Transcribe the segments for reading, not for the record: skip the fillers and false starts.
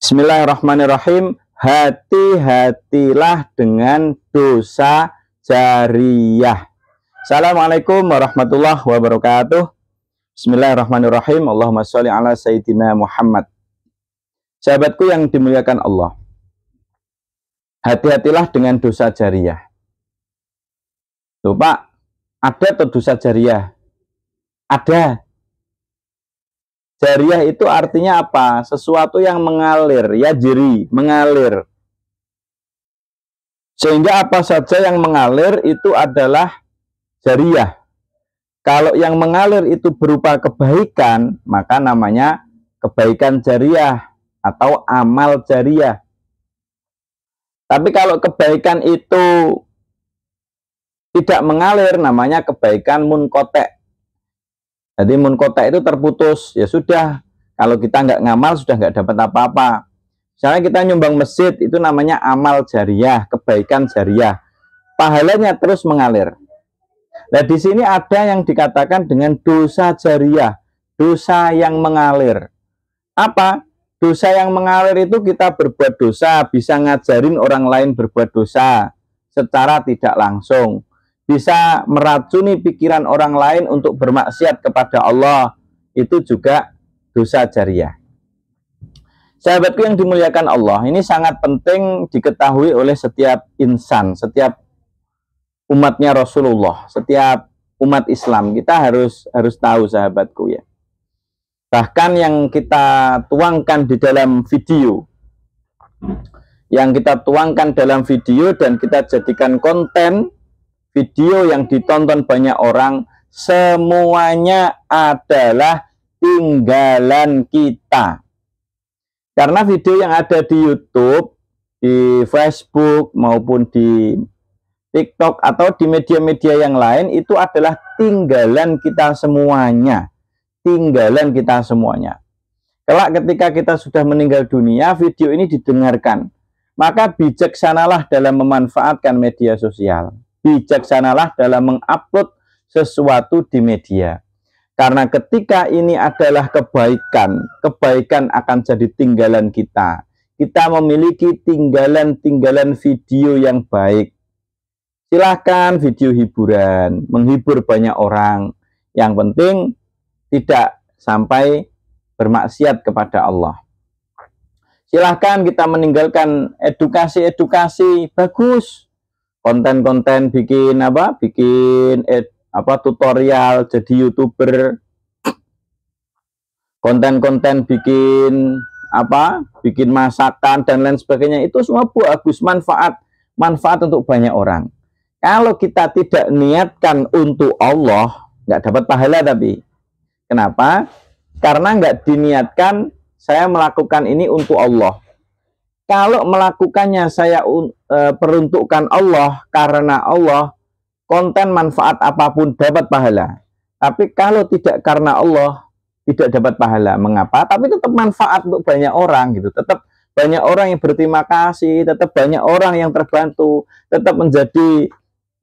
Bismillahirrahmanirrahim. Hati-hatilah dengan dosa jariyah. Assalamualaikum warahmatullahi wabarakatuh. Bismillahirrahmanirrahim. Allahumma sholli ala sayyidina Muhammad. Sahabatku yang dimuliakan Allah, hati-hatilah dengan dosa jariyah. Tuh Pak, ada tuh dosa jariyah? Ada. Jariyah itu artinya apa? Sesuatu yang mengalir, ya jeri, mengalir. Sehingga apa saja yang mengalir itu adalah jariyah. Kalau yang mengalir itu berupa kebaikan, maka namanya kebaikan jariyah atau amal jariyah. Tapi kalau kebaikan itu tidak mengalir, namanya kebaikan munqati'. Jadi munqati' itu terputus, ya sudah. Kalau kita nggak ngamal, sudah nggak dapat apa-apa. Misalnya kita nyumbang masjid, itu namanya amal jariyah, kebaikan jariyah. Pahalanya terus mengalir. Nah di sini ada yang dikatakan dengan dosa jariyah, dosa yang mengalir. Apa? Dosa yang mengalir itu kita berbuat dosa, bisa ngajarin orang lain berbuat dosa secara tidak langsung. Bisa meracuni pikiran orang lain untuk bermaksiat kepada Allah, itu juga dosa jariyah. Sahabatku yang dimuliakan Allah, ini sangat penting diketahui oleh setiap insan, setiap umatnya Rasulullah, setiap umat Islam. Kita harus tahu sahabatku ya. Bahkan yang kita tuangkan di dalam video, dan kita jadikan konten video yang ditonton banyak orang, semuanya adalah tinggalan kita. Karena video yang ada di YouTube, di Facebook, maupun di TikTok, atau di media-media yang lain, itu adalah tinggalan kita semuanya. Tinggalan kita semuanya. Kelak ketika kita sudah meninggal dunia, video ini didengarkan. Maka bijaksanalah dalam memanfaatkan media sosial. Bijaksanalah dalam mengupload sesuatu di media. Karena ketika ini adalah kebaikan, kebaikan akan jadi tinggalan kita. Kita memiliki tinggalan-tinggalan video yang baik. Silahkan video hiburan, menghibur banyak orang. Yang penting tidak sampai bermaksiat kepada Allah. Silahkan kita meninggalkan edukasi-edukasi bagus. Konten-konten bikin tutorial jadi YouTuber, konten-konten bikin masakan dan lain sebagainya, itu semua bagus, manfaat untuk banyak orang. Kalau kita tidak niatkan untuk Allah, nggak dapat pahala. Tapi kenapa? Karena nggak diniatkan saya melakukan ini untuk Allah. Kalau melakukannya saya peruntukkan Allah, karena Allah, konten manfaat apapun dapat pahala. Tapi kalau tidak karena Allah, tidak dapat pahala. Mengapa? Tapi tetap manfaat untuk banyak orang gitu. Tetap banyak orang yang berterima kasih, tetap banyak orang yang terbantu, tetap menjadi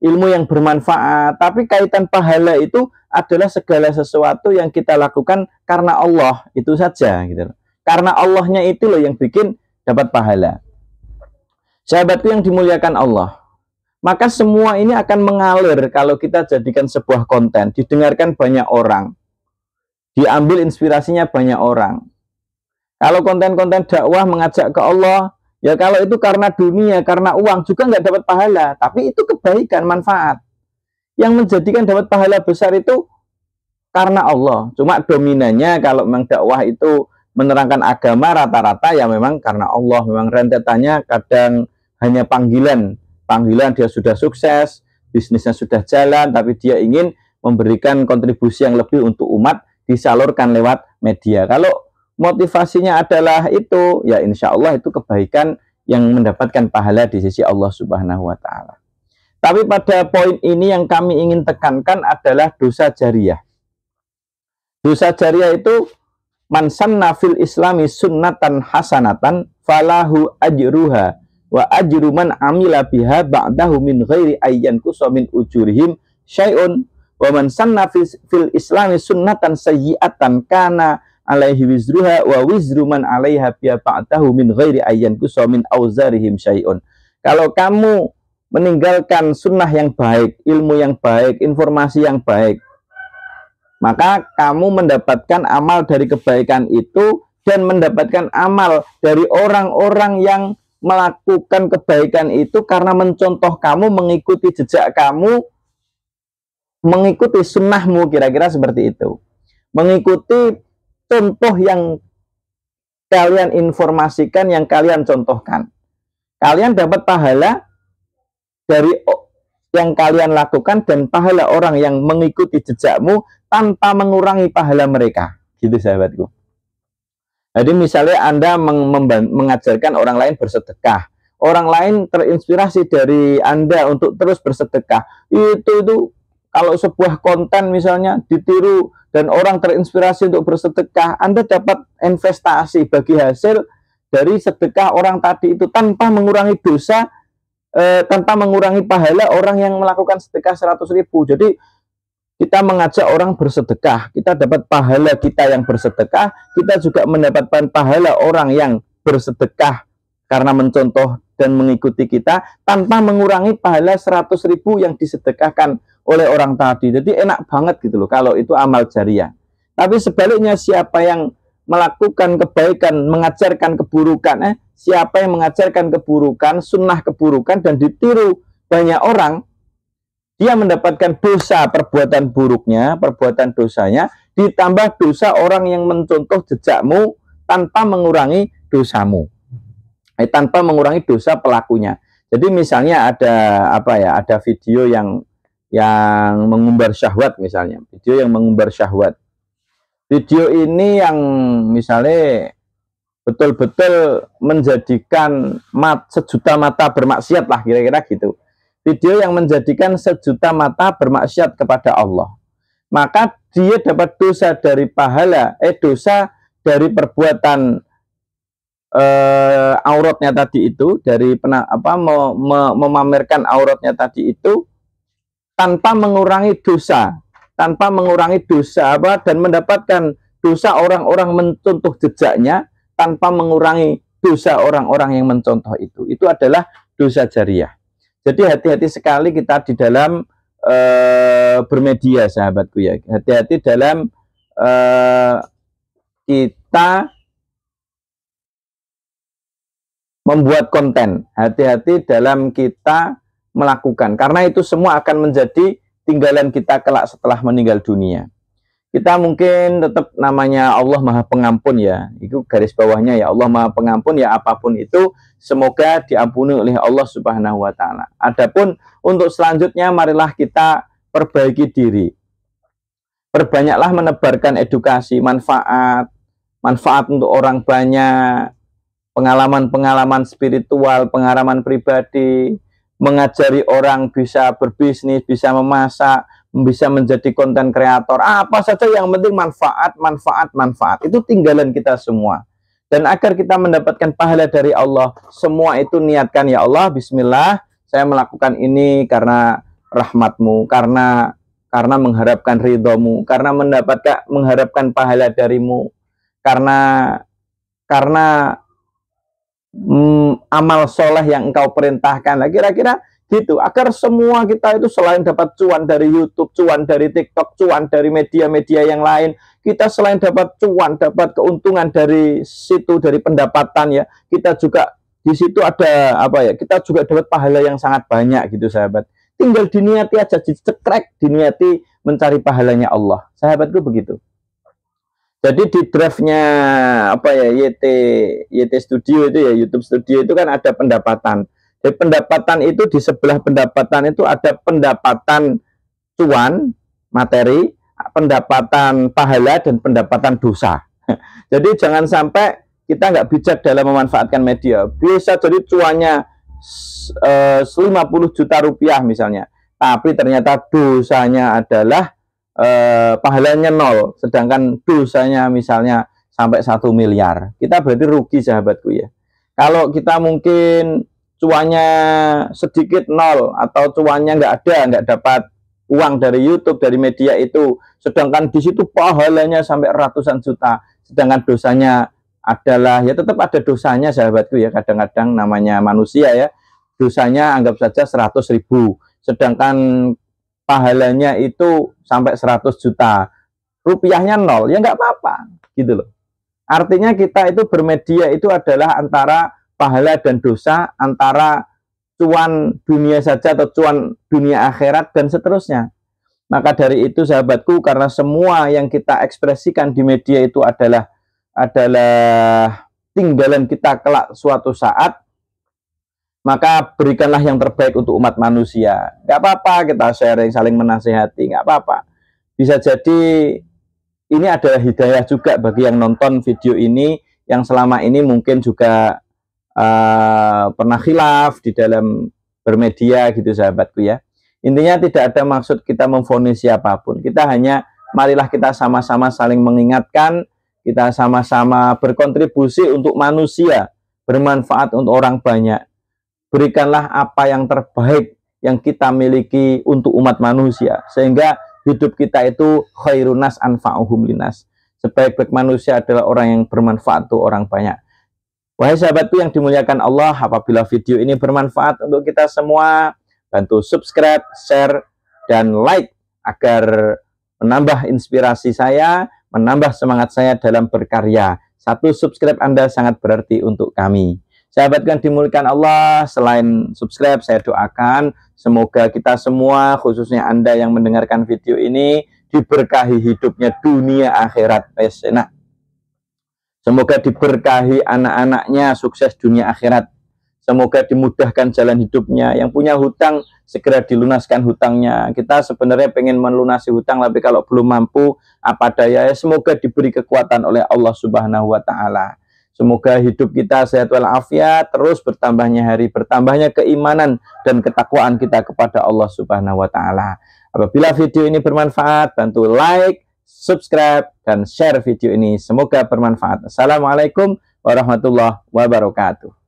ilmu yang bermanfaat. Tapi kaitan pahala itu adalah segala sesuatu yang kita lakukan karena Allah, itu saja gitu. Karena Allahnya itu loh yang bikin dapat pahala. Sahabatku yang dimuliakan Allah, maka semua ini akan mengalir kalau kita jadikan sebuah konten, didengarkan banyak orang, diambil inspirasinya banyak orang. Kalau konten-konten dakwah mengajak ke Allah, ya kalau itu karena dunia, karena uang juga nggak dapat pahala. Tapi itu kebaikan, manfaat. Yang menjadikan dapat pahala besar itu karena Allah. Cuma dominannya kalau memang dakwah itu menerangkan agama, rata-rata ya memang karena Allah. Memang rentetannya kadang hanya panggilan dia sudah sukses, bisnisnya sudah jalan, tapi dia ingin memberikan kontribusi yang lebih untuk umat, disalurkan lewat media. Kalau motivasinya adalah itu, ya insya Allah itu kebaikan yang mendapatkan pahala di sisi Allah Subhanahu wa Ta'ala. Tapi pada poin ini yang kami ingin tekankan adalah dosa jariyah. Dosa jariyah itu man sanna fil islami sunnatan hasanatan falahu ajruha wa ajru man amila biha ba'dahu min ghairi ayyan kusa min ujurihim syai'un wa man sanna fil islami sunnatan sayyi'atan kana alaihi wizruha wa wizru man alaiha biya ba'dahu min ghairi ayyan kusa min auzarihim syai'un. Kalau kamu meninggalkan sunnah yang baik, ilmu yang baik, informasi yang baik, maka kamu mendapatkan amal dari kebaikan itu dan mendapatkan amal dari orang-orang yang melakukan kebaikan itu karena mencontoh kamu, mengikuti jejak kamu, mengikuti sunnahmu, kira-kira seperti itu. Mengikuti contoh yang kalian informasikan, yang kalian contohkan. Kalian dapat pahala dari yang kalian lakukan dan pahala orang yang mengikuti jejakmu tanpa mengurangi pahala mereka. Gitu sahabatku. Jadi misalnya Anda mengajarkan orang lain bersedekah. Orang lain terinspirasi dari Anda untuk terus bersedekah. Itu kalau sebuah konten misalnya ditiru dan orang terinspirasi untuk bersedekah, Anda dapat investasi bagi hasil dari sedekah orang tadi itu tanpa mengurangi dosa, tanpa mengurangi pahala orang yang melakukan sedekah 100.000. Jadi kita mengajak orang bersedekah, kita dapat pahala kita yang bersedekah, kita juga mendapatkan pahala orang yang bersedekah karena mencontoh dan mengikuti kita tanpa mengurangi pahala 100.000 yang disedekahkan oleh orang tadi. Jadi enak banget gitu loh kalau itu amal jariah. Tapi sebaliknya siapa yang melakukan kebaikan, mengajarkan keburukan, siapa yang mengajarkan keburukan, sunnah keburukan dan ditiru banyak orang, dia mendapatkan dosa perbuatan buruknya, perbuatan dosanya, ditambah dosa orang yang mencontoh jejakmu tanpa mengurangi dosamu, tanpa mengurangi dosa pelakunya. Jadi misalnya ada ada video yang mengumbar syahwat misalnya, video yang mengumbar syahwat. Video ini yang misalnya betul-betul menjadikan sejuta mata bermaksiat lah, kira-kira gitu. Video yang menjadikan sejuta mata bermaksiat kepada Allah. Maka dia dapat dosa dari pahala, dosa dari perbuatan auratnya tadi itu, dari memamerkan auratnya tadi itu tanpa mengurangi dosa. Tanpa mengurangi dosa dan mendapatkan dosa orang-orang mencontoh jejaknya tanpa mengurangi dosa orang-orang yang mencontoh itu. Itu adalah dosa jariah. Jadi hati-hati sekali kita di dalam bermedia, sahabatku ya. Hati-hati dalam kita membuat konten. Hati-hati dalam kita melakukan. Karena itu semua akan menjadi tinggalan kita kelak setelah meninggal dunia. Kita mungkin tetap namanya Allah Maha Pengampun ya. Itu garis bawahnya ya, Allah Maha Pengampun ya, apapun itu semoga diampuni oleh Allah Subhanahu wa taala. Adapun untuk selanjutnya marilah kita perbaiki diri. Perbanyaklah menebarkan edukasi, manfaat untuk orang banyak, pengalaman-pengalaman spiritual, pengalaman pribadi, mengajari orang bisa berbisnis, bisa memasak, bisa menjadi konten kreator, apa saja yang penting manfaat. Itu tinggalan kita semua. Dan agar kita mendapatkan pahala dari Allah, semua itu niatkan, ya Allah, bismillah, saya melakukan ini karena rahmatmu, karena mengharapkan ridhomu, karena mengharapkan pahala darimu, karena amal soleh yang engkau perintahkan. Nah, kira-kira gitu, agar semua kita itu selain dapat cuan dari YouTube, cuan dari TikTok, cuan dari media-media yang lain, kita selain dapat cuan, dapat keuntungan dari situ, dari pendapatan ya, kita juga di situ ada kita juga dapat pahala yang sangat banyak gitu sahabat. Tinggal diniati aja, dicekrek, diniati mencari pahalanya Allah, sahabatku begitu. Jadi di draftnya YT Studio itu ya, YouTube Studio itu kan ada pendapatan. Jadi pendapatan itu di sebelah pendapatan itu ada pendapatan cuan, materi, pendapatan pahala, dan pendapatan dosa. Jadi jangan sampai kita nggak bijak dalam memanfaatkan media. Bisa jadi cuannya 50 juta rupiah misalnya, tapi ternyata dosanya adalah pahalanya 0, sedangkan dosanya misalnya sampai 1 miliar. Kita berarti rugi sahabatku ya. Kalau kita mungkin cuannya sedikit 0 atau cuannya nggak dapat uang dari YouTube, dari media itu, sedangkan di situ pahalanya sampai ratusan juta, sedangkan dosanya adalah, ya tetap ada dosanya sahabatku ya, kadang-kadang namanya manusia ya, dosanya anggap saja 100.000, sedangkan pahalanya itu sampai 100 juta, rupiahnya nol, ya nggak apa-apa gitu loh. Artinya kita itu bermedia itu adalah antara pahala dan dosa, antara cuan dunia saja atau cuan dunia akhirat dan seterusnya. Maka dari itu sahabatku, karena semua yang kita ekspresikan di media itu adalah tinggalan kita kelak suatu saat, maka berikanlah yang terbaik untuk umat manusia. Gak apa-apa kita sharing, saling menasehati, gak apa-apa. Bisa jadi ini adalah hidayah juga bagi yang nonton video ini, yang selama ini mungkin juga pernah khilaf di dalam bermedia gitu sahabatku ya. Intinya tidak ada maksud kita memvonis siapapun. Kita hanya, marilah kita sama-sama saling mengingatkan, kita sama-sama berkontribusi untuk manusia, bermanfaat untuk orang banyak. Berikanlah apa yang terbaik yang kita miliki untuk umat manusia, sehingga hidup kita itu khairun nas anfa'uhum linas. Sebaik-baik manusia adalah orang yang bermanfaat untuk orang banyak. Wahai sahabatku yang dimuliakan Allah, apabila video ini bermanfaat untuk kita semua, bantu subscribe, share, dan like agar menambah inspirasi saya, menambah semangat saya dalam berkarya. Satu subscribe Anda sangat berarti untuk kami. Sahabat yang dimuliakan Allah, selain subscribe, saya doakan semoga kita semua, khususnya Anda yang mendengarkan video ini, diberkahi hidupnya dunia akhirat. Nah, semoga diberkahi anak-anaknya, sukses dunia akhirat. Semoga dimudahkan jalan hidupnya. Yang punya hutang, segera dilunaskan hutangnya. Kita sebenarnya pengen melunasi hutang, tapi kalau belum mampu, apa daya, semoga diberi kekuatan oleh Allah Subhanahu wa Ta'ala. Semoga hidup kita sehat walafiat, terus bertambahnya hari, bertambahnya keimanan dan ketakwaan kita kepada Allah Subhanahu wa Ta'ala. Apabila video ini bermanfaat, bantu like, subscribe, dan share video ini. Semoga bermanfaat. Assalamualaikum warahmatullahi wabarakatuh.